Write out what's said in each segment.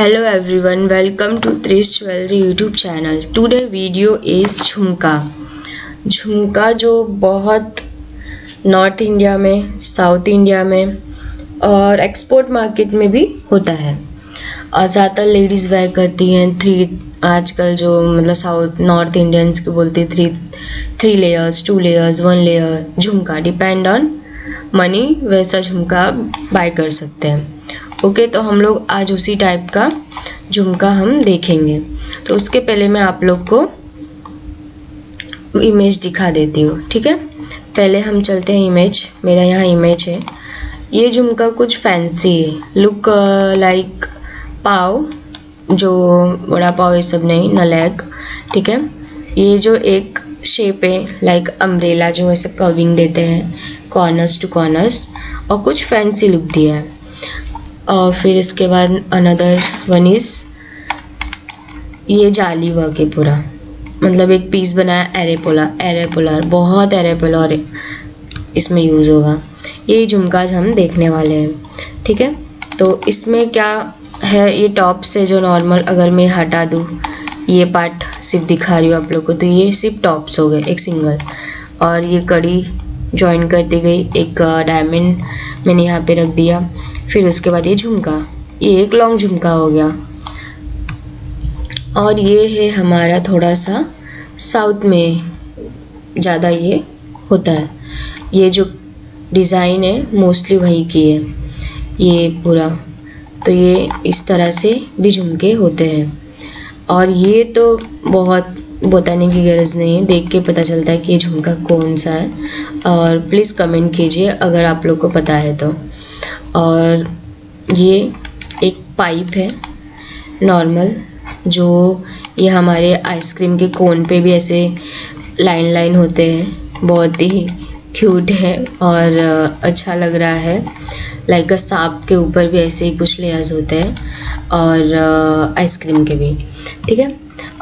Hello everyone, welcome to Trish Jewelry YouTube channel. Today video is झुमका। झुमका जो बहुत नॉर्थ इंडिया में, साउथ इंडिया में और एक्सपोर्ट मार्केट में भी होता है और ज़्यादातर लेडीज़ वेयर करती हैं। आजकल जो मतलब साउथ नॉर्थ इंडियंस के बोलते हैं थ्री लेयर्स, 2 लेयर्स, 1 लेयर झुमका, डिपेंड ऑन मनी वैसा झुमका आप बाय कर सकते हैं। ओके, तो हम लोग आज उसी टाइप का झुमका हम देखेंगे। तो उसके पहले मैं आप लोग को इमेज दिखा देती हूँ, ठीक है। पहले हम चलते हैं इमेज। मेरा यहाँ इमेज है। ये झुमका कुछ फैंसी है, लुक लाइक पाव, जो बड़ा पाव ये सब नहीं, नलैक, ठीक है। ये जो एक शेप है लाइक अम्ब्रेला, जो ऐसे कर्विंग देते हैं कॉर्नर्स टू कॉर्नर्स, और कुछ फैंसी लुक दिया है। और फिर इसके बाद अनदर वन इज ये जाली वर्क है पूरा, मतलब एक पीस बनाया एरेपोलर, बहुत एरेपोलर इसमें यूज़ होगा। ये झुमका हम देखने वाले हैं, ठीक है। तो इसमें क्या है, ये टॉप से जो नॉर्मल, अगर मैं हटा दूँ ये पार्ट सिर्फ दिखा रही हूँ आप लोग को, तो ये सिर्फ टॉप्स हो गए एक सिंगल, और ये कड़ी जॉइन कर दी गई, एक डायमंड मैंने यहाँ पे रख दिया। फिर उसके बाद ये झुमका, ये एक लॉन्ग झुमका हो गया। और ये है हमारा थोड़ा सा साउथ में ज़्यादा ये होता है, ये जो डिज़ाइन है मोस्टली वही की है ये पूरा। तो ये इस तरह से भी झुमके होते हैं। और ये तो बहुत बताने की गरज नहीं है, देख के पता चलता है कि ये झुमका कौन सा है। और प्लीज़ कमेंट कीजिए अगर आप लोग को पता है तो। और ये एक पाइप है नॉर्मल, जो ये हमारे आइसक्रीम के कोन पे भी ऐसे लाइन लाइन होते हैं, बहुत ही क्यूट है और अच्छा लग रहा है। लाइक सांप के ऊपर भी ऐसे ही कुछ लेयर्स होते हैं, और आइसक्रीम के भी, ठीक है।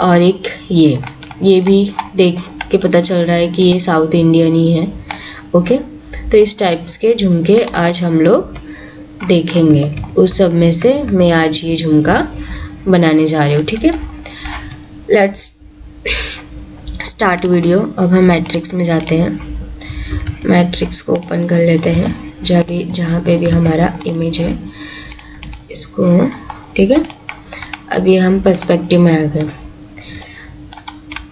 और एक ये भी देख के पता चल रहा है कि ये साउथ इंडियन ही है। ओके, तो इस टाइप्स के झुमके आज हम लोग देखेंगे। उस सब में से मैं आज ये झुमका बनाने जा रही हूँ, ठीक है। Let's start video. अब हम मैट्रिक्स में जाते हैं। मैट्रिक्स को ओपन कर लेते हैं, जहाँ पे भी हमारा इमेज है इसको, ठीक है। अब ये हम पर्सपेक्टिव में आ गए।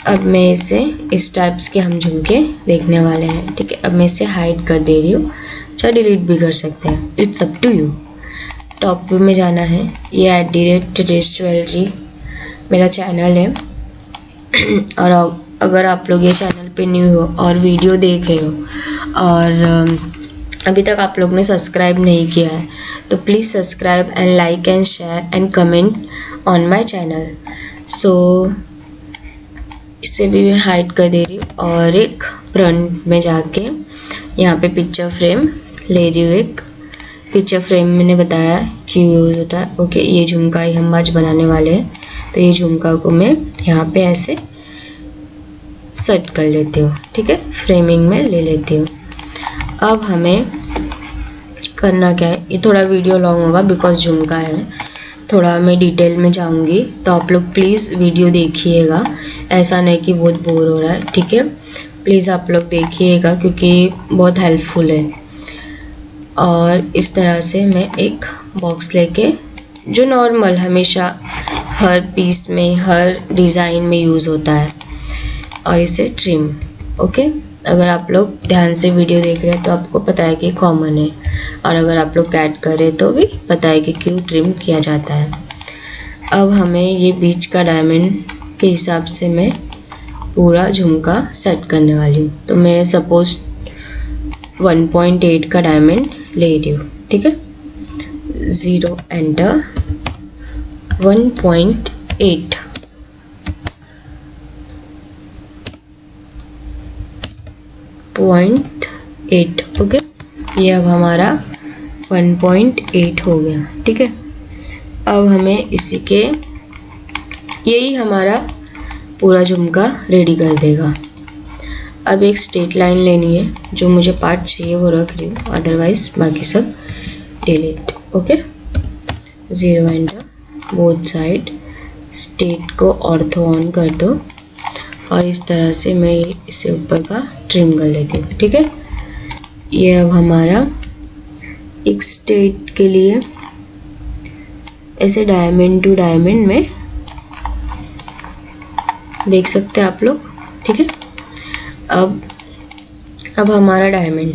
अब मैं इसे इस टाइप्स के हम झुमके देखने वाले हैं, ठीक है। अब मैं इसे हाइड कर दे रही हूँ, अच्छा डिलीट भी कर सकते हैं, it's up to you. Top view में जाना है, ये @Trish Jewelry मेरा चैनल है। और अगर आप लोग ये चैनल पे न्यू हो और वीडियो देख रहे हो और अभी तक आप लोग ने सब्सक्राइब नहीं किया है, तो please subscribe and like and share and comment on my channel. So इसे भी मैं हाइड कर दे रही हूँ। और एक फ्रंट में जाके यहाँ पे पिक्चर फ्रेम ले रही हूँ। एक पिक्चर फ्रेम मैंने बताया क्यों यूज़ होता है। ओके, ये झुमका ही हम आज बनाने वाले हैं, तो ये झुमका को मैं यहाँ पे ऐसे सेट कर लेती हूँ, ठीक है, फ्रेमिंग में ले लेती हूँ। अब हमें करना क्या है, ये थोड़ा वीडियो लॉन्ग होगा बिकॉज झुमका है, थोड़ा मैं डिटेल में जाऊंगी, तो आप लोग प्लीज़ वीडियो देखिएगा। ऐसा नहीं कि बहुत बोर हो रहा है, ठीक है। प्लीज़ आप लोग देखिएगा क्योंकि बहुत हेल्पफुल है। और इस तरह से मैं एक बॉक्स लेके, जो नॉर्मल हमेशा हर पीस में, हर डिज़ाइन में यूज़ होता है, और इसे ट्रिम। ओके, अगर आप लोग ध्यान से वीडियो देख रहे हैं तो आपको पता है कि कॉमन है, और अगर आप लोग ऐड करें तो भी पता है कि क्यों ट्रिम किया जाता है। अब हमें ये बीच का डायमंड के हिसाब से मैं पूरा झुमका सेट करने वाली हूँ। तो मैं सपोज 1.8 का डायमंड ले रही हूँ, ठीक है। 0 एंटर 1.8 0.8। ओके, ये अब हमारा 1.8 हो गया, ठीक है। अब हमें इसी के, यही हमारा पूरा झुमका रेडी कर देगा। अब एक स्ट्रेट लाइन लेनी है, जो मुझे पार्ट चाहिए वो रख रही हूँ, अदरवाइज बाकी सब delete. Okay, 0 enter both side, state को ऑर्थो ऑन कर दो और इस तरह से मैं इसे ऊपर का ट्रिम कर लेती हूँ। ठीक है, ये अब हमारा एक स्टेट के लिए ऐसे डायमंड टू डायमंड में देख सकते हैं आप लोग। ठीक है, अब हमारा डायमंड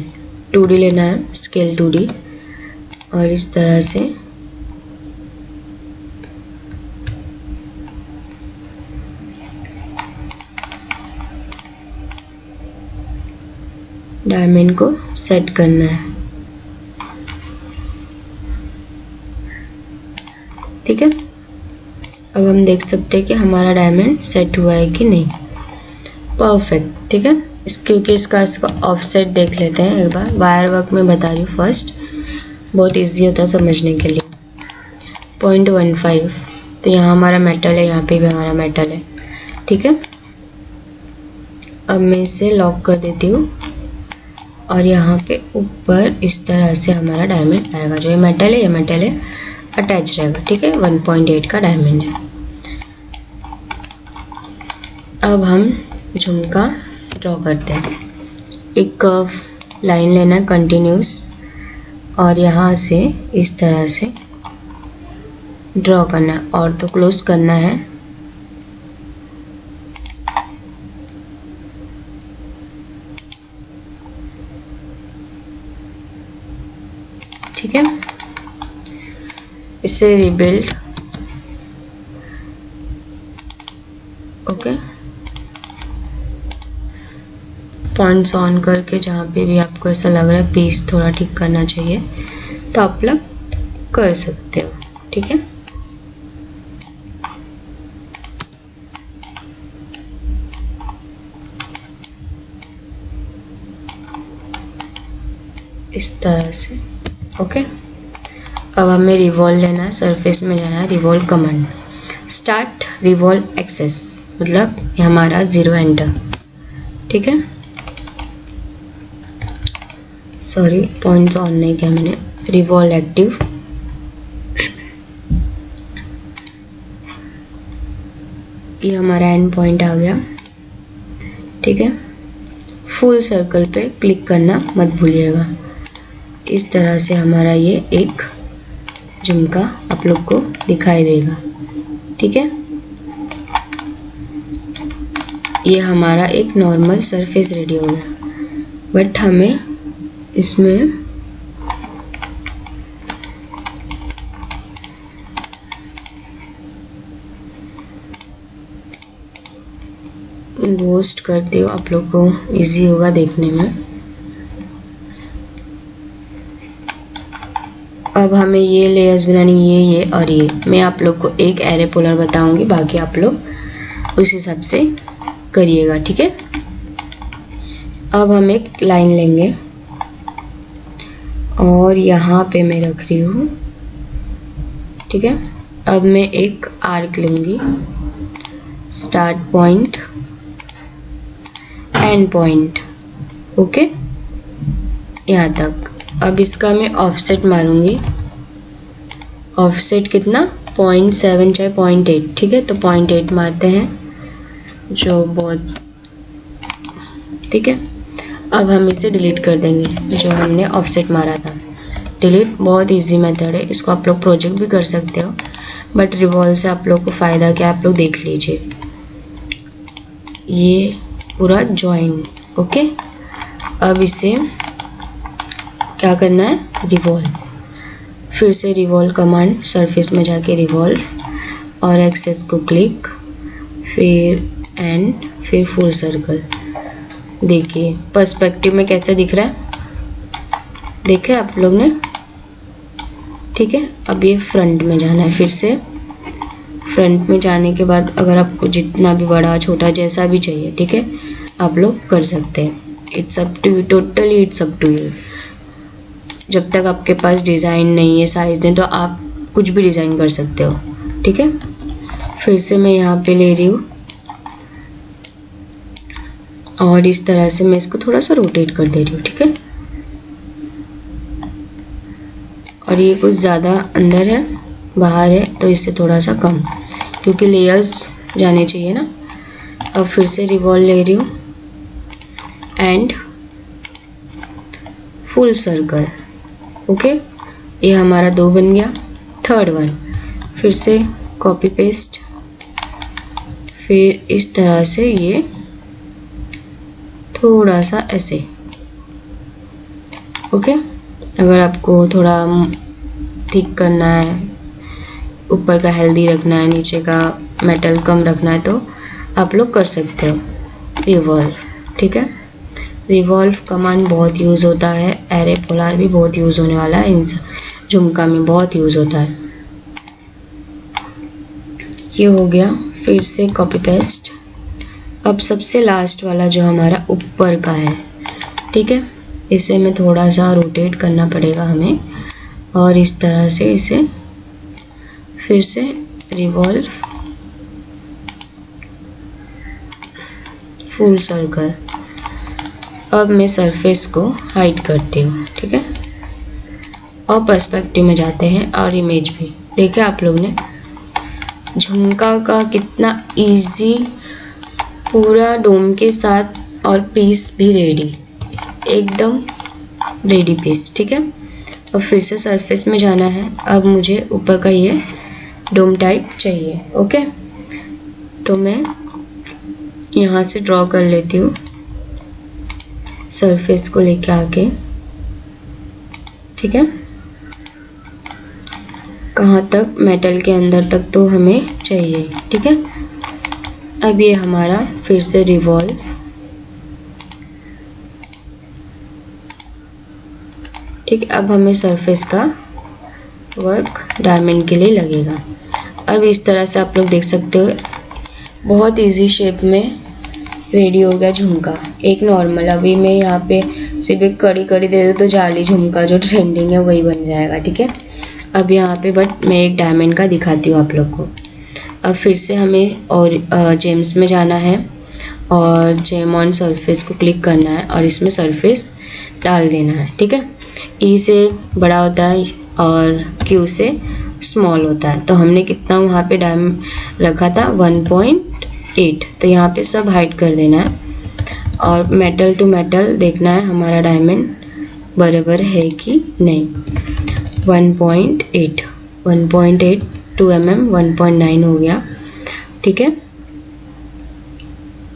2D लेना है, स्केल 2D, और इस तरह से डायमंड को सेट करना है। ठीक है, अब हम देख सकते हैं कि हमारा डायमंड सेट हुआ है कि नहीं। परफेक्ट। ठीक है, क्योंकि इसका ऑफसेट देख लेते हैं एक बार। वायर वर्क में बता रही हूँ फर्स्ट, बहुत इजी होता है समझने के लिए। 0.15, तो यहाँ हमारा मेटल है, यहाँ पे भी हमारा मेटल है। ठीक है, अब मैं इसे लॉक कर देती हूँ और यहाँ पे ऊपर इस तरह से हमारा डायमंड आएगा। जो ये मेटल है अटैच रहेगा। ठीक है, 1.8 का डायमंड है। अब हम झुमका ड्रॉ करते हैं। एक कर्व लाइन लेना है कंटिन्यूस और यहाँ से इस तरह से ड्रॉ करना है और तो क्लोज करना है। ठीक है, इसे रिबिल्ड। ओके, पॉइंट्स ऑन करके जहाँ पे भी आपको ऐसा लग रहा है पीस थोड़ा ठीक करना चाहिए तो आप लोग कर सकते हो। ठीक है, इस तरह से। ओके, अब हमें रिवॉल्व लेना है, सरफेस में जाना है, revolve command, start revolve axis, मतलब ये हमारा 0 एंटर। ठीक है, सॉरी पॉइंट्स ऑन नहीं किया मैंने, रिवॉल्व एक्टिव। ये हमारा एंड पॉइंट आ गया। ठीक है, फुल सर्कल पे क्लिक करना मत भूलिएगा। इस तरह से हमारा ये एक झुमका आप लोग को दिखाई देगा। ठीक है, ये हमारा एक नॉर्मल सरफेस रेडी हो गया, बट हमें इसमें गोस्ट करती हूँ, आप लोग को इजी होगा देखने में। अब हमें ये लेयर्स बनानी, ये और ये मैं आप लोग को एक एरे पोलर बताऊंगी, बाकी आप लोग उस हिसाब से करिएगा। ठीक है, अब हम एक लाइन लेंगे और यहाँ पे मैं रख रही हूँ। ठीक है, अब मैं एक आर्क लूँगी, start point and point. Okay, यहाँ तक। अब इसका मैं ऑफसेट मारूंगी। ऑफसेट कितना, 0.7 चाहे 0.8। ठीक है, तो 0.8 मारते हैं, जो बहुत। ठीक है, अब हम इसे डिलीट कर देंगे जो हमने ऑफसेट मारा था। डिलीट बहुत इजी मेथड है, इसको आप लोग प्रोजेक्ट भी कर सकते हो, बट रिवॉल्व से आप लोग को फ़ायदा क्या आप लोग देख लीजिए। ये पूरा जॉइन। ओके, अब इसे क्या करना है, रिवॉल्व। फिर से रिवॉल्व कमांड, सरफेस में जाके रिवॉल्व और एक्सेस को क्लिक, फिर एंड, फिर फुल सर्कल। देखिए पर्सपेक्टिव में कैसे दिख रहा है, देखे आप लोग ने। ठीक है, अब ये फ्रंट में जाना है। फिर से फ्रंट में जाने के बाद अगर आपको जितना भी बड़ा छोटा जैसा भी चाहिए, ठीक है, आप लोग कर सकते हैं। It's up to you, totally it's up to you. जब तक आपके पास डिज़ाइन नहीं है, साइज नहीं, तो आप कुछ भी डिज़ाइन कर सकते हो। ठीक है, फिर से मैं यहाँ पे ले रही हूँ और इस तरह से मैं इसको थोड़ा सा रोटेट कर दे रही हूँ। ठीक है, और ये कुछ ज़्यादा अंदर है बाहर है तो इससे थोड़ा सा कम, क्योंकि लेयर्स जाने चाहिए ना। अब फिर से रिवॉल्व ले रही हूँ एंड फुल सर्कल। ओके, ये हमारा 2 बन गया। थर्ड वन फिर से कॉपी पेस्ट, फिर इस तरह से ये थोड़ा सा ऐसे। ओके, अगर आपको थोड़ा थिक करना है, ऊपर का हेल्दी रखना है, नीचे का मेटल कम रखना है, तो आप लोग कर सकते हो रिवॉल्व। ठीक है, रिवॉल्व कमांड बहुत यूज़ होता है, एरे पोलार भी बहुत यूज़ होने वाला है, इन झुमका में बहुत यूज़ होता है। ये हो गया, फिर से कॉपी पेस्ट। अब सबसे लास्ट वाला जो हमारा ऊपर का है, ठीक है, इसे मैं थोड़ा सा रोटेट करना पड़ेगा हमें, और इस तरह से इसे फिर से रिवॉल्व, फुल सर्कल। अब मैं सरफेस को हाइड करती हूँ। ठीक है, और पर्सपेक्टिव में जाते हैं और इमेज भी। देखा आप लोग ने झुमका का कितना इजी, पूरा डोम के साथ और पीस भी रेडी, एकदम रेडी पीस। ठीक है, अब फिर से सरफेस में जाना है। अब मुझे ऊपर का ये डोम टाइप चाहिए। ओके, तो मैं यहाँ से ड्रॉ कर लेती हूँ सरफेस को लेके आके। ठीक है, कहाँ तक, मेटल के अंदर तक तो हमें चाहिए। ठीक है, अब ये हमारा फिर से रिवॉल्व, ठीक है। अब हमें सरफेस का वर्क डायमंड के लिए लगेगा। अब इस तरह से आप लोग देख सकते हो, बहुत इजी शेप में रेडी हो गया झुमका। एक नॉर्मल, अभी मैं यहाँ पे सिर्फ एक कड़ी कड़ी दे दूँ तो जाली झुमका जो ट्रेंडिंग है वही बन जाएगा। ठीक है, अब यहाँ पे बट मैं एक डायमंड का दिखाती हूँ आप लोग को। अब फिर से हमें और जेम्स में जाना है और जेम ऑन सरफेस को क्लिक करना है और इसमें सरफेस डाल देना है। ठीक है, ई से बड़ा होता है और क्यू से स्मॉल होता है। तो हमने कितना वहाँ पे डायमंड रखा था 1.8, तो यहाँ पे सब हाइड कर देना है और मेटल टू मेटल देखना है हमारा डायमंड बराबर है कि नहीं। 1.8 2 mm 1.9 हो गया। ठीक है,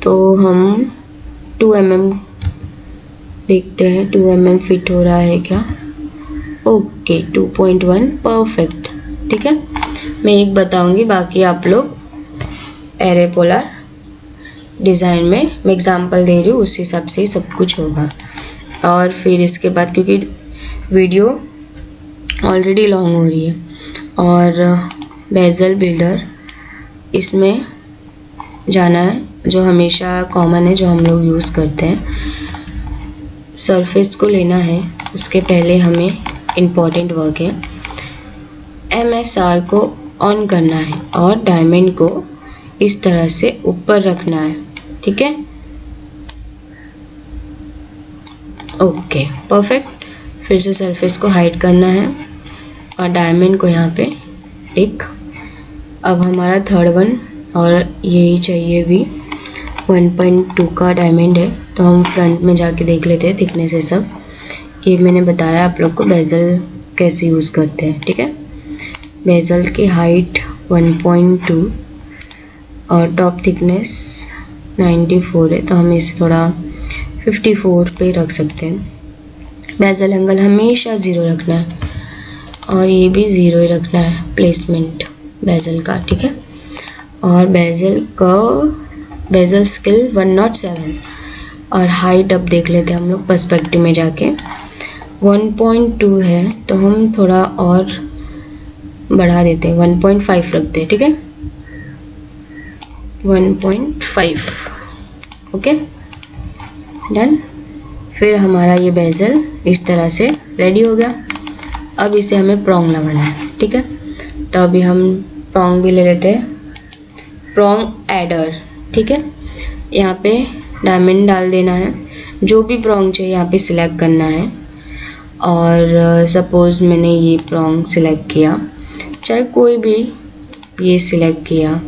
तो हम 2 mm देखते हैं, 2 mm फिट हो रहा है क्या। Okay, 2.1 perfect. ठीक है, मैं एक बताऊंगी, बाकी आप लोग एरे पोलर डिज़ाइन में मैं एग्जांपल दे रही हूँ, उस हिसाब से सब कुछ होगा। और फिर इसके बाद, क्योंकि वीडियो ऑलरेडी लॉन्ग हो रही है, और बेजल बिल्डर इसमें जाना है, जो हमेशा कॉमन है, जो हम लोग यूज़ करते हैं। सरफेस को लेना है, उसके पहले हमें इम्पॉर्टेंट वर्क है, MSR को ऑन करना है और डायमंड को इस तरह से ऊपर रखना है। ठीक है, ओके परफेक्ट। फिर से सरफेस को हाइड करना है और डायमंड को यहाँ पे एक, अब हमारा थर्ड वन, और यही चाहिए भी 1.2 का डायमंड है, तो हम फ्रंट में जाके देख लेते हैं थिकनेस है सब। ये मैंने बताया आप लोग को बेजल कैसे यूज़ करते हैं। ठीक है, बेजल की हाइट 1.2 और टॉप थिकनेस 94 है, तो हम इसे थोड़ा 54 पे रख सकते हैं। बेजल एंगल हमेशा 0 रखना है और ये भी 0 ही रखना है, प्लेसमेंट बेजल का। ठीक है, और बेजल स्केल 107 और हाइट अब देख लेते हैं हम लोग पर्सपेक्टिव में जाके। 1.2 है, तो हम थोड़ा और बढ़ा देते हैं, 1.5 रखते हैं। ठीक है, 1.5। Okay done. फिर हमारा ये बेजल इस तरह से रेडी हो गया। अब इसे हमें प्रॉन्ग लगाना है। ठीक है, तो अभी हम प्रॉन्ग भी ले लेते हैं, प्रॉन्ग एडर। ठीक है, यहाँ पे डायमंड डाल देना है, जो भी प्रॉन्ग चाहिए यहाँ पे सिलेक्ट करना है। और सपोज़ मैंने ये प्रॉन्ग सिलेक्ट किया, चाहे कोई भी ये सिलेक्ट किया,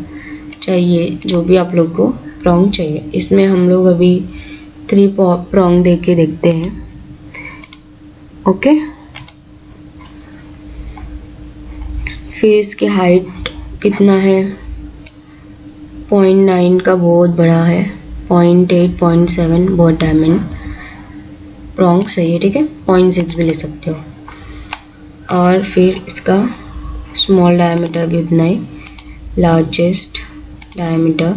चाहे ये जो भी आप लोग को प्रॉन्ग चाहिए। इसमें हम लोग अभी 3 प्रॉन्ग दे के देखते हैं। ओके, फिर इसकी हाइट कितना है, 0.9 का बहुत बड़ा है, 0.8 0.7 बहुत डायमंड प्रॉन्ग सही है, ठीक है। 0.6 भी ले सकते हो। और फिर इसका स्मॉल डायमीटर भी उतना ही, लार्जेस्ट डायमीटर,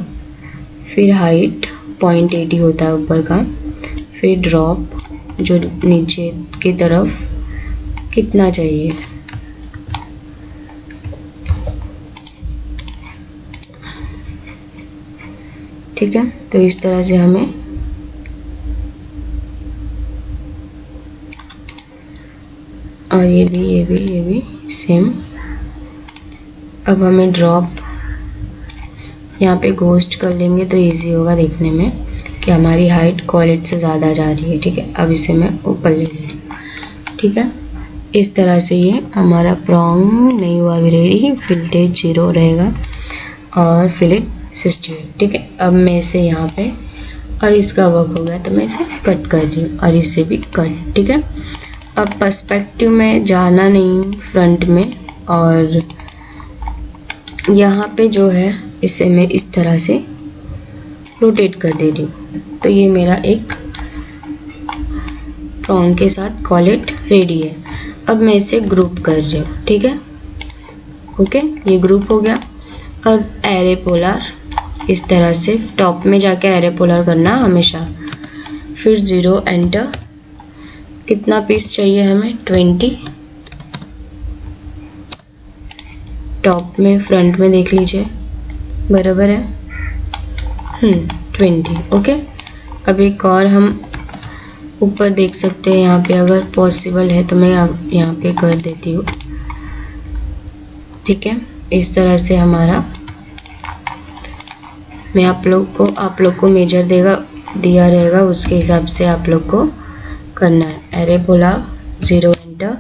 फिर हाइट 0.8 ही होता है ऊपर का, फिर ड्रॉप जो नीचे की तरफ कितना चाहिए, ठीक है। तो इस तरह से हमें और ये भी सेम। अब हमें ड्रॉप यहाँ पे घोस्ट कर लेंगे तो इजी होगा देखने में कि हमारी हाइट कॉलेज से ज़्यादा जा रही है, ठीक है। अब इसे मैं ऊपर ले रही हूँ, ठीक है। इस तरह से ये हमारा प्रॉन्ग नहीं हुआ अभी रेडी, फिल्टेज 0 रहेगा और फिलेट 68, ठीक है। अब मैं इसे यहाँ पे, और इसका वर्क हो गया तो मैं इसे कट कर रही हूँ और इसे भी कट, ठीक है। अब पर्सपेक्टिव में जाना नहीं फ्रंट में, और यहाँ पे जो है इसे मैं इस तरह से रोटेट कर दे रही हूँ। तो ये मेरा एक प्रॉन्ग के साथ कॉलेट रेडी है। अब मैं इसे ग्रुप कर रही हूँ, ठीक है। ओके, ये ग्रुप हो गया। अब एरे पोलर इस तरह से टॉप में जाके एरे पोलर करना हमेशा, फिर 0 एंटर। कितना पीस चाहिए हमें, 20। टॉप में फ्रंट में देख लीजिए बराबर है 20। ओके, अब एक और हम ऊपर देख सकते हैं, यहाँ पे अगर पॉसिबल है तो मैं यहाँ पे कर देती हूँ, ठीक है। इस तरह से हमारा, मैं आप लोग को मेजर दिया रहेगा, उसके हिसाब से आप लोग को करना है। एरे बोला 0 एंटर,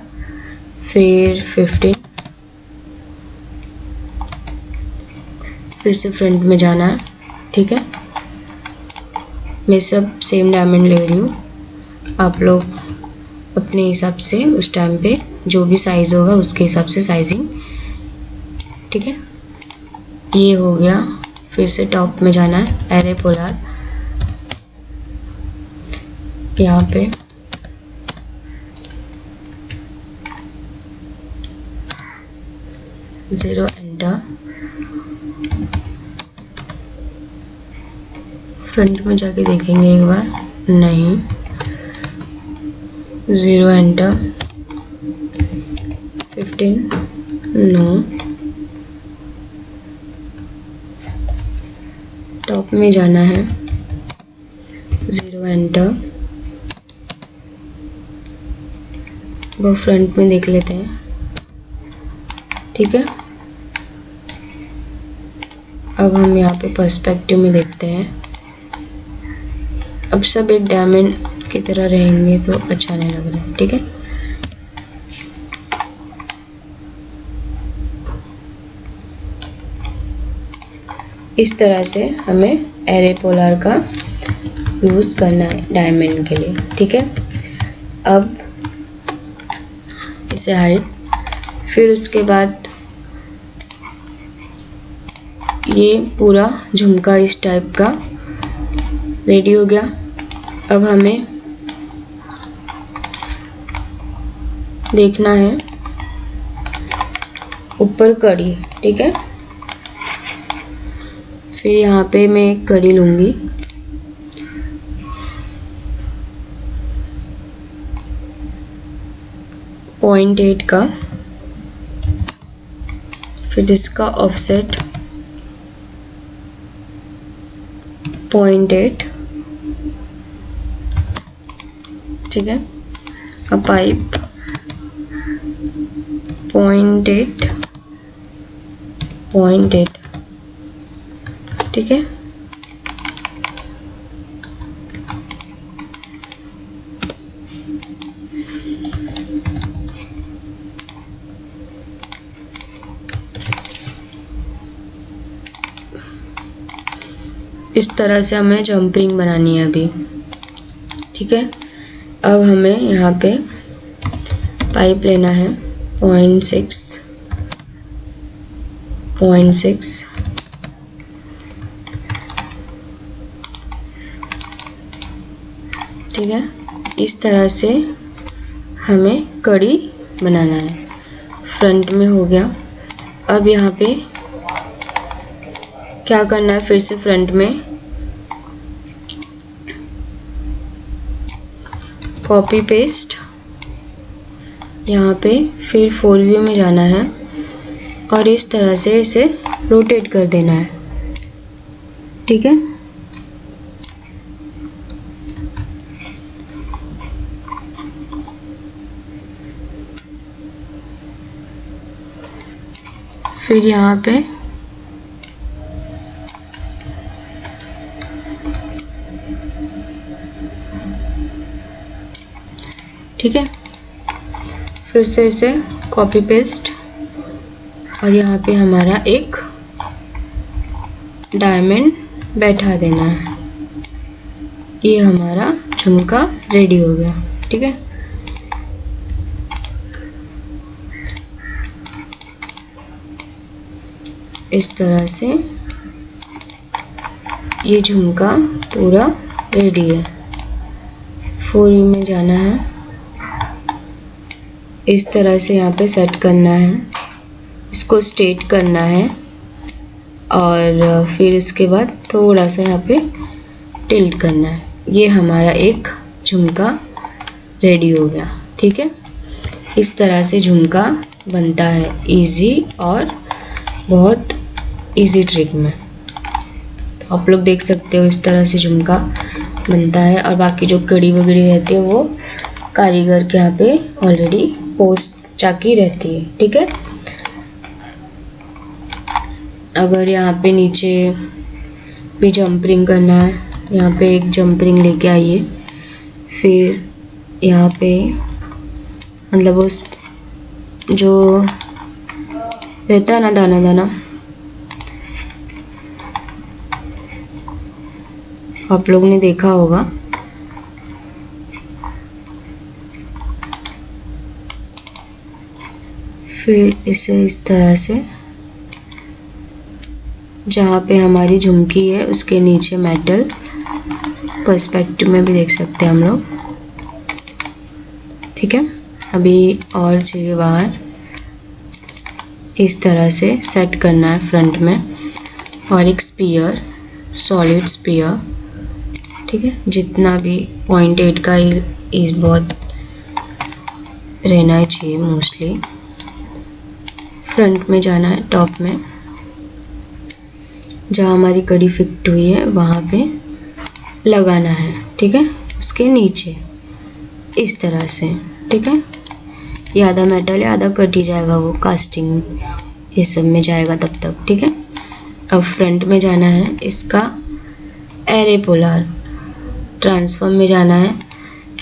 फिर 15, फिर से फ्रंट में जाना है, ठीक है। मैं सब सेम डायमंड ले रही हूँ, आप लोग अपने हिसाब से उस टाइम पे जो भी साइज़ होगा उसके हिसाब से साइजिंग, ठीक है। ये हो गया, फिर से टॉप में जाना है, एरे पोलर यहाँ पे ज़ीरो एंटर, फ्रंट में जाके देखेंगे एक बार, नहीं 0 एंटर, 15 नो, टॉप में जाना है 0 एंटर, वो फ्रंट में देख लेते हैं, ठीक है। अब हम यहाँ पे पर्सपेक्टिव में देखते हैं। अब सब एक डायमंड की तरह रहेंगे तो अच्छा नहीं लग रहा है, ठीक है। इस तरह से हमें एरे पोलर का यूज़ करना है डायमंड के लिए, ठीक है। अब इसे हाइड, फिर उसके बाद ये पूरा झुमका इस टाइप का रेडी हो गया। अब हमें देखना है ऊपर कड़ी, ठीक है। फिर यहाँ पे मैं एक कड़ी लूँगी, .8 का, फिर इसका ऑफसेट 0.8, ठीक है। अब पाइप 0.8, ठीक है। इस तरह से हमें जंपरिंग बनानी है अभी, ठीक है। अब हमें यहाँ पे पाइप लेना है 0.6, ठीक है। इस तरह से हमें कड़ी बनाना है। फ्रंट में हो गया। अब यहाँ पे क्या करना है, फिर से फ्रंट में कॉपी पेस्ट, यहाँ पे फिर 4 व्यू में जाना है और इस तरह से इसे रोटेट कर देना है, ठीक है। फिर यहाँ पे ठीक है, फिर से इसे कॉपी पेस्ट और यहाँ पे हमारा एक डायमंड बैठा देना है। ये हमारा झुमका रेडी हो गया, ठीक है। इस तरह से ये झुमका पूरा रेडी है। 4 व्यू में जाना है, इस तरह से यहाँ पे सेट करना है, इसको स्ट्रेट करना है और फिर इसके बाद थोड़ा सा यहाँ पे टिल्ट करना है। ये हमारा एक झुमका रेडी हो गया, ठीक है। इस तरह से झुमका बनता है इजी और बहुत इजी ट्रिक में। तो आप लोग देख सकते हो इस तरह से झुमका बनता है और बाकी जो कड़ी वगड़ी रहती है वो कारीगर के यहाँ पे ऑलरेडी पोस्ट चाकी रहती है, ठीक है। अगर यहाँ पे नीचे भी जंपरिंग करना है, यहाँ पे एक जंपरिंग लेके आइए, फिर यहाँ पे मतलब उस जो रहता है ना दाना दाना, आप लोग ने देखा होगा, फिर इसे इस तरह से जहाँ पे हमारी झुमकी है उसके नीचे मेटल पर्सपेक्टिव में भी देख सकते हैं हम लोग, ठीक है। अभी और चाहिए बाहर, इस तरह से सेट करना है फ्रंट में और एक स्पीयर, सॉलिड स्पीयर, ठीक है। जितना भी 0.8 का इस बहुत रहना ही चाहिए मोस्टली। फ्रंट में जाना है, टॉप में जहाँ हमारी कड़ी फिट हुई है वहाँ पे लगाना है, ठीक है। उसके नीचे इस तरह से, ठीक है। ये आधा मेटल है, आधा कट ही जाएगा, वो कास्टिंग ये सब में जाएगा तब तक, ठीक है। अब फ्रंट में जाना है, इसका एरे पोलर ट्रांसफॉर्म में जाना है,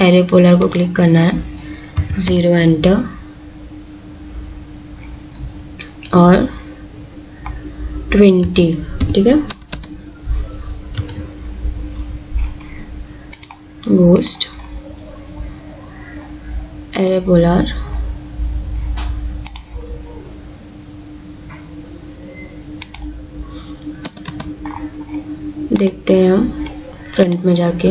एरे पोलर को क्लिक करना है, 0 एंटर और 20, ठीक है। घोस्ट एरे पोलर, देखते हैं हम फ्रंट में जाके,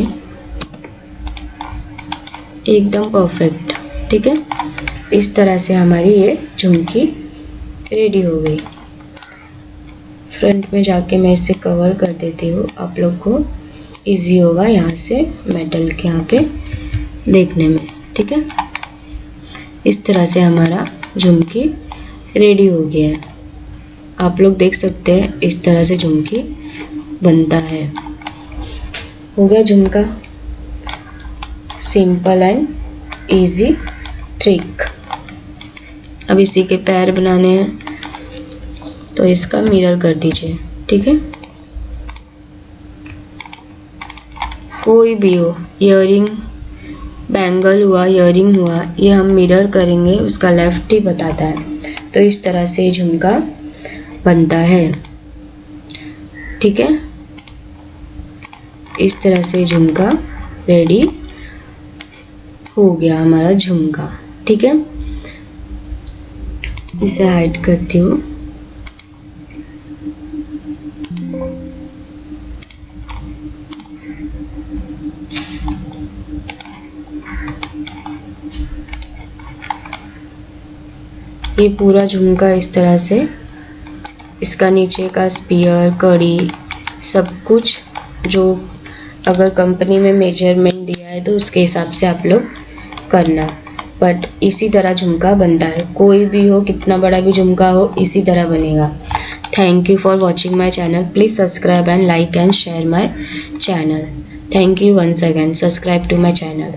एकदम परफेक्ट, ठीक है। इस तरह से हमारी ये झुमकी रेडी हो गई। फ्रंट में जाके मैं इसे कवर कर देती हूँ, आप लोग को इजी होगा यहाँ से मेटल के यहाँ पे देखने में, ठीक है। इस तरह से हमारा झुमकी रेडी हो गया है। आप लोग देख सकते हैं इस तरह से झुमकी बनता है। हो गया झुमका, सिंपल एंड इजी ट्रिक। अब इसी के पैर बनाने हैं तो इसका मिरर कर दीजिए, ठीक है। कोई भी हो, इयरिंग, बैंगल हुआ, इयरिंग हुआ, ये हम मिरर करेंगे, उसका लेफ्ट ही बताता है। तो इस तरह से झुमका बनता है। ठीक है, इस तरह से झुमका रेडी हो गया हमारा झुमका। ठीक है, इसे हाइड करती हूँ। ये पूरा झुमका इस तरह से, इसका नीचे का स्पीयर, कड़ी, सब कुछ जो अगर कंपनी में मेजरमेंट दिया है तो उसके हिसाब से आप लोग करना। बट इसी तरह झुमका बनता है, कोई भी हो, कितना बड़ा भी झुमका हो, इसी तरह बनेगा। Thank you for watching my channel. Please subscribe and like and share my channel. Thank you once again. Subscribe to my channel.